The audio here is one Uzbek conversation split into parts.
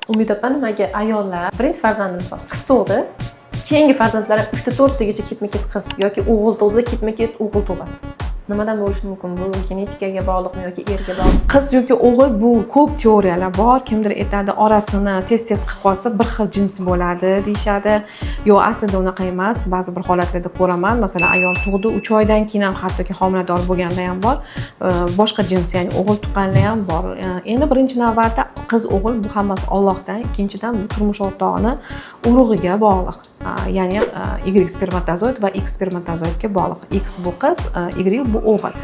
Umid opa nimaga ayollar birinchi farzandni misol qiz tug'di, keyingi farzandlar ham 3 ta 4 tagacha ketma-ket qiz yoki o'g'il tug'di, ketma-ket o'g'il tug'adi. Nimadan bo'lishi mumkin? Bu genetikaga bog'liqmi yoki erga bog'liq? Qiz yoki o'g'il bu ko'p teoriyalar bor. Kimdir aytadi, orasini tez-tez qilib qolsa bir xil jins bo'ladi deyshadi. Yo'q, aslida unaqa emas. Ba'zi bir holatlarda ko'raman. Masalan, ayol tug'di, 3 oydan keyin ham hattoki homilador bo'lganda ham bor. Boshqa jins, ya'ni o'g'il tuqqanlar ham bor. Endi birinchi navbatda qiz o'g'il bu hammasi Allohdan, ikkinchidan bu turmush o'rtog'ini urug'iga bog'liq. Ya'ni Y spermatozoid va X spermatozoidga bog'liq. X bu qiz, Y bu o'g'il.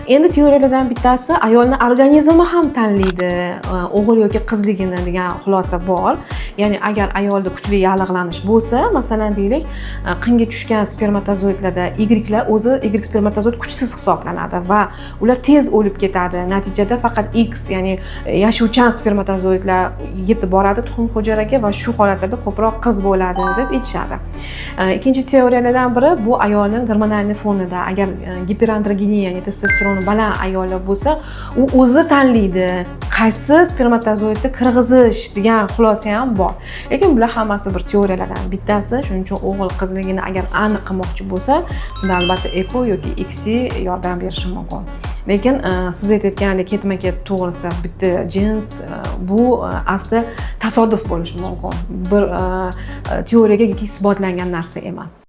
Endi teoriyalardan bittasi ayolning organizmi ham tanlaydi, o'g'il yoki qizligini degan xulosa bor. Ya'ni agar ayolda kuchli yallig'lanish bo'lsa, masalan deylik, qinga tushgan spermatozoidlarda Y'lar o'zi Y spermatozoid kuchsiz hisoblanadi va ular tez o'lib ketadi. Natijada faqat X, ya'ni yashovchan spermatozoidlar yetib boradi tuxum hujayraga va shu holatlarda ko'proq qiz bo'ladi deb aytishadi. Ikkinchi teoriyalardan biri bu ayolning gormonal fonida. Agar giperandrogeniya, ya'ni testosteroni baland ayollar bo'lsa, u o'zi tanlaydi qaysi spermatozoidni kirg'izish degan xulosa ham bor. Lekin bular hammasi bir teoriyalardan bittasi. Shuning uchun o'g'il qizligini agar aniq qilmoqchi bo'lsa, unda albatta eko yoki Xi yordam berishi mumkin. Lekin siz aytayotgandek ketma-ket tug'ilsa bitta jins, bu asli tasodif bo'lishi mumkin. Bir teoriyaga yoki isbotlangan narsa emas.